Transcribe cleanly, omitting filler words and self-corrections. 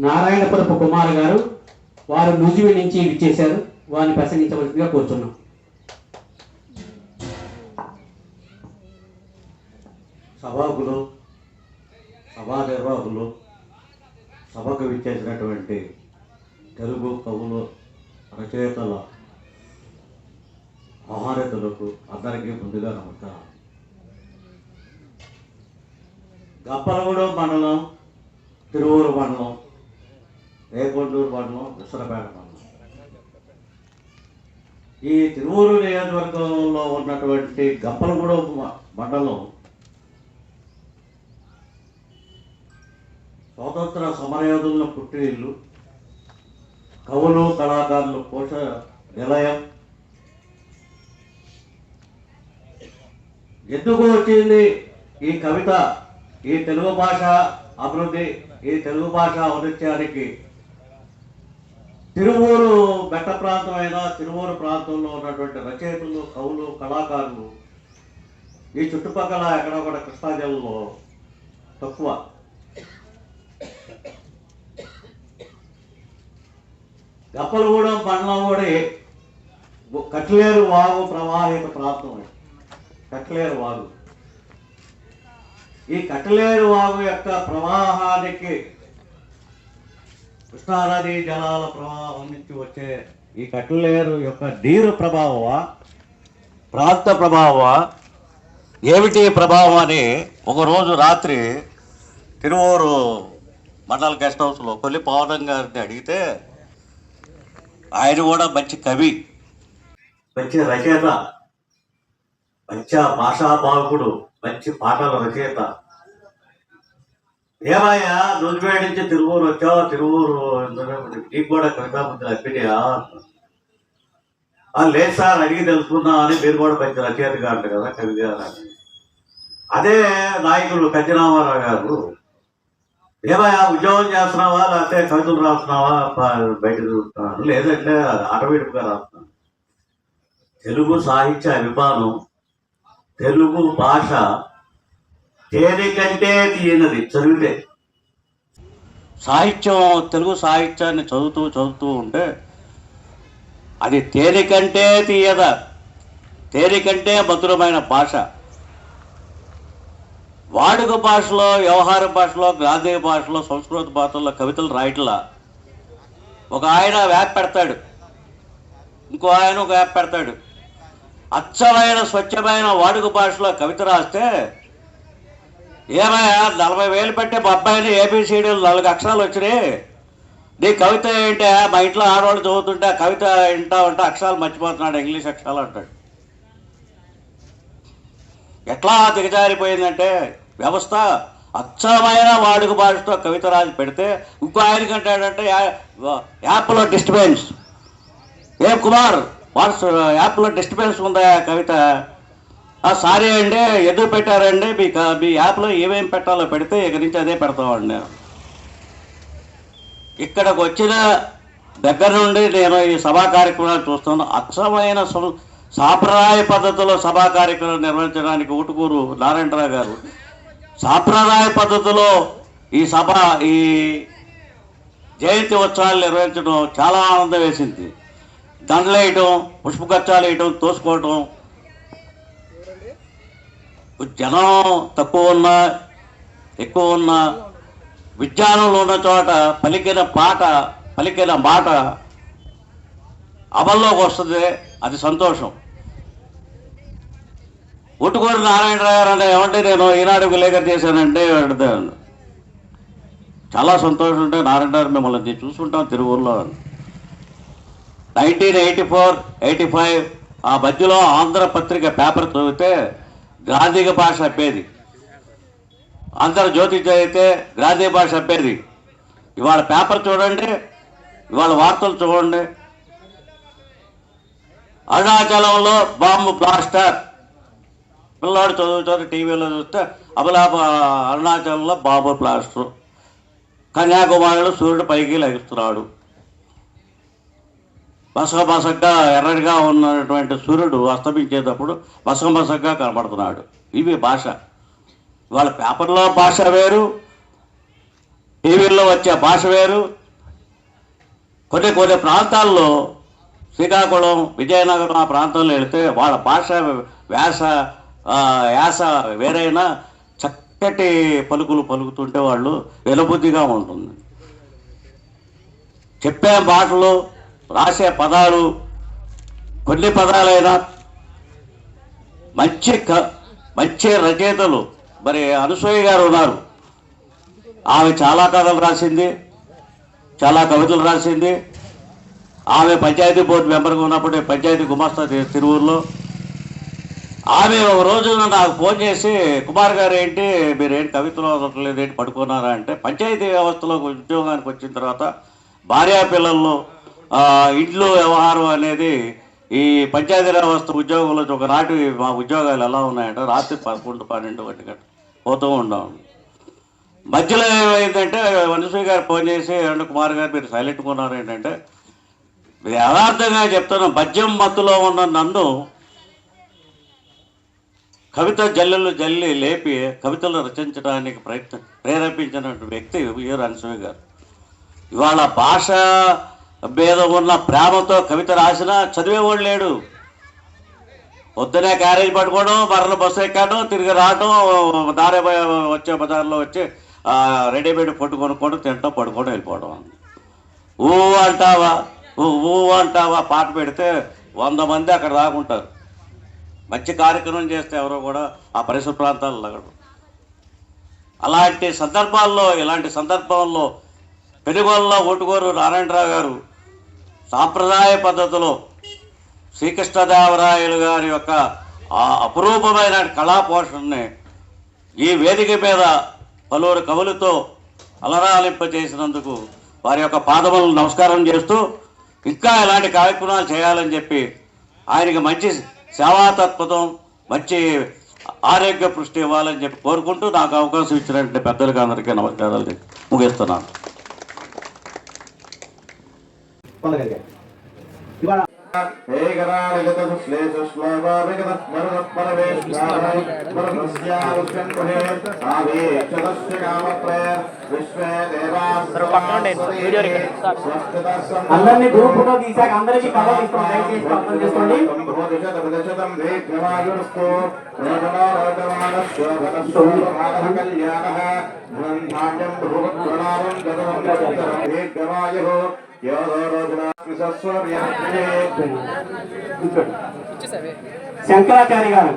నారాయణపురపు కుమార్ గారు వారు నూజివీ నుంచి విచ్చేశారు. వారిని ప్రసంగించవలసిందిగా కోరుతున్నాం. సభాకులు, సభా నిర్వాహకులు, సభకు విచ్చేసినటువంటి తెలుగు కవులు, రచయితల మహారథులకు అందరికీ ముందుగా నమస్కారం. గప్పలగూడెం మండలం, తిరువూరు మండలం, రేకొండూరు మండలం, విసరపేట మండలం. ఈ తిరువూరు నియోజకవర్గంలో ఉన్నటువంటి గప్పలగూడెం మండలం స్వాతంత్ర సమరయోధుల పుట్టినిల్లు, కవులు కళాకారులు పోష నిలయం. ఎందుకు వచ్చింది ఈ కవిత, ఈ తెలుగు భాష అభివృద్ధి, ఈ తెలుగు భాష ఔన్నత్యానికి? తిరువూరు బెట్ట ప్రాంతమైన తిరువూరు ప్రాంతంలో ఉన్నటువంటి రచయితలు, కవులు, కళాకారులు ఈ చుట్టుపక్కల ఎక్కడొక్కడ కృష్ణా జిల్లాలో తక్కువ. గప్పలగూడెం మండలం కూడా కట్లేరు వాగు ప్రవాహిత ప్రాంతం. కట్లేరు వాగు, ఈ కట్లేరు వాగు యొక్క ప్రవాహానికి, కృష్ణానది జలాల ప్రవాహం నుంచి వచ్చే ఈ కట్లేరు యొక్క నీరు ప్రభావమా, ప్రాంత ప్రభావమా, ఏమిటి ప్రభావం అని ఒకరోజు రాత్రి తిరువూరు మండల గెస్ట్ హౌస్లో కొల్లి పవన్ గారిని అడిగితే, ఆయన కూడా మంచి కవి, మంచి రచయిత, మంచి భాషా బాలకుడు, మంచి పాటల రచయిత. ఏమయ్యా నూజివేడి నుంచి తిరువూరు వచ్చావు, తిరువూరు నీకు కూడా కవితా బుద్ధులు అప్పినాయా? లేదు సార్, అడిగి తెలుసుకుందాం అని. మీరు కూడా మంచి రచయితగా అంటారు కదా, కవి గారు. అదే నాయకులు కంచరామారావు గారు, ఏమయ్యా ఉద్యోగం చేస్తున్నావా, లేకపోతే కవితలు రాస్తున్నావా, బయట చూస్తున్నాను? లేదంటే ఆటోమేటిక్గా రాస్తున్నాను. తెలుగు సాహిత్య అభిమానం, తెలుగు భాష తేలికంటే తీయనది చదివితే. సాహిత్యం, తెలుగు సాహిత్యాన్ని చదువుతూ ఉంటే అది తేలికంటే తీయద, తేలికంటే మధురమైన భాష. వాడుక భాషలో, వ్యవహార భాషలో, గ్రాంధిక భాషలో, సంస్కృత భాషలో కవితలు రాయట్లా. ఒక ఆయన వ్యాప్ పెడతాడు, ఇంకో ఆయన ఒక వ్యాప్ పెడతాడు. అచ్చమైన స్వచ్ఛమైన వాడుక భాషలో కవిత రాస్తే, ఏమయ్యా 40,000 పెట్టే మా అబ్బాయిని ఏబిసిడీలు 4 అక్షరాలు వచ్చినాయి, నీ కవిత ఏంటి? మా ఇంట్లో ఆడవాళ్ళు చదువుతుంటే ఆ కవిత వింటా ఉంటే అక్షరాలు మర్చిపోతున్నాడు, ఇంగ్లీష్ అక్షరాలు అంటాడు. ఎట్లా దిగజారిపోయిందంటే వ్యవస్థ. అచ్చమైన వాడుక భాషతో కవిత రాసి పెడితే ఇంకో ఆయనకంటాడంటే యాప్లో డిస్టర్బెన్స్. ఏం కుమార్, యాప్లో డిస్టర్బెన్స్ ఉందా కవిత? సారీ అండి, ఎందుకు పెట్టారండి? మీ యాప్లో ఏమేమి పెట్టాలో పెడితే ఇక నుంచి అదే పెడతామండి. నేను ఇక్కడికి వచ్చిన దగ్గర నుండి నేను ఈ సభా కార్యక్రమాలు చూస్తున్నాను. అచ్చమైన సాంప్రదాయ పద్ధతిలో సభా కార్యక్రమం నిర్వహించడానికి ఊటుకూరు నారాయణరావు గారు సాంప్రదాయ పద్ధతిలో ఈ జయంతి ఉత్సవాలు నిర్వహించడం చాలా ఆనందం వేసింది. దండలు వేయటం, పుష్పగచ్చాలు వేయటం, తోసుకోవటం. జనం తక్కువ ఉన్నా ఎక్కువ ఉన్నా విజ్ఞానంలో ఉన్న చోట పలికిన పాట, పలికిన మాట అమల్లోకి వస్తుంది. అది సంతోషం. ఊటుకూరు నారాయణరావు గారు అంటే ఏమంటే నేను ఈనాడు విలేకరు చేశానంటే అడుగుతాను. చాలా సంతోషం. ఉంటే నారాయణరావు మిమ్మల్ని చూసుకుంటాం తిరువూరులో. 1984-85 ఆ మధ్యలో ఆంధ్రపత్రిక పేపర్ చదివితే గ్రాంధిక భాష అప్పేది, ఆంధ్రజ్యోతి చదివితే గ్రాంధిక భాష అప్పేది. ఇవాళ పేపర్ చూడండి, ఇవాళ వార్తలు చూడండి. అరుణాచలంలో బాంబు బ్లాస్టర్, పిల్లాడు చదువుతారు టీవీలో చూస్తే అరుణాచలంలో బాంబు బ్లాస్టర్. కన్యాకుమారిలో సూర్యుడు పైకి లభిస్తున్నాడు. బసగబసగ్గా ఎర్రగా ఉన్నటువంటి సూర్యుడు అస్తమించేటప్పుడు బసగబసగ్గా కనబడుతున్నాడు. ఇవి భాష. వాళ్ళ పేపర్లో భాష వేరు, టీవీల్లో వచ్చే భాష వేరు. కొన్ని కొన్ని ప్రాంతాల్లో శ్రీకాకుళం, విజయనగరం ఆ ప్రాంతంలో వెళితే వాళ్ళ భాష యాస వేరైనా చక్కటి పలుకులు పలుకుతుంటే వాళ్ళు వినబుద్ధిగా ఉంటుంది. చెప్పే మాటలు, రాసే పదాలు, కొన్ని పదాలైనా మంచి రచయితలు. మరి అనసూయ గారు ఉన్నారు, ఆమె చాలా కథలు రాసింది, చాలా కవితలు రాసింది. ఆమె పంచాయతీ బోర్డు మెంబర్గా ఉన్నప్పుడు పంచాయతీ గుమాస్తా తిరువూరులో. ఆమె ఒక రోజు నాకు ఫోన్ చేసి, కుమార్ గారు ఏంటి మీరేంటి కవితలు వదలట్లేదు, ఏంటి పడుకున్నారా అంటే, పంచాయతీ వ్యవస్థలో ఉద్యోగానికి వచ్చిన తర్వాత భార్యా పిల్లల్లో ఇంట్లో వ్యవహారం అనేది ఈ పంచాయతీ వ్యవస్థ ఉద్యోగంలో ఒకనాటి మా ఉద్యోగాలు ఎలా ఉన్నాయంటే రాత్రి 11, 12 గంటలకు పోతూ ఉన్నాం. మధ్యలో ఏమైందంటే అనసూయ గారు ఫోన్ చేసి, ఏమంటే కుమార్ గారు మీరు సైలెంట్గా ఉన్నారు ఏంటంటే, మీరు యథార్థంగా చెప్తున్న మద్యం మత్తులో ఉన్న నన్ను కవిత జల్లి లేపి కవితలు రచించడానికి ప్రేరేపించినటువంటి వ్యక్తి వీరు అనసూయ గారు. ఇవాళ భాష మీద ఉన్న ప్రేమతో కవిత రాసినా చదివేవాడు లేడు. పొద్దునే క్యారేజ్ పట్టుకోవడం, మరల బస్సు ఎక్కడం, తిరిగి రావడం, దారి వచ్చే బజార్లో వచ్చి రెడీమేడ్ ఫుడ్ కొనుక్కోవడం, తింటాం, పడుకోవడం, వెళ్ళిపోవడం. అంటావా పాట పెడితే 100 మంది అక్కడ రాకుంటారు. మంచి కార్యక్రమం చేస్తే ఎవరో కూడా ఆ పరిసర ప్రాంతాల్లో లగడు. ఇలాంటి సందర్భాల్లో పెనుగొల్లో ఒటుగోరు నారాయణరావు గారు సాంప్రదాయ పద్ధతిలో శ్రీకృష్ణదేవరాయలు గారి యొక్క అపురూపమైన కళాపోషణని ఈ వేదిక మీద పలువురు కవులతో అలరాలింప చేసినందుకు వారి యొక్క పాదములను నమస్కారం చేస్తూ, ఇంకా ఇలాంటి కార్యక్రమాలు చేయాలని చెప్పి ఆయనకి మంచి సేవాతత్పతం, మంచి ఆరోగ్య పుష్టి ఇవ్వాలని చెప్పి కోరుకుంటూ నాకు అవకాశం ఇచ్చినటువంటి పెద్దలకు అందరికీ నమస్కారాలు ముగిస్తున్నాను. అందరినీ గ్రూపులో తీసాక అందరికీ కవర్ ఇస్తాం, దయచేసి అర్థం చేసుకోండి. శంకరాచార్య గారు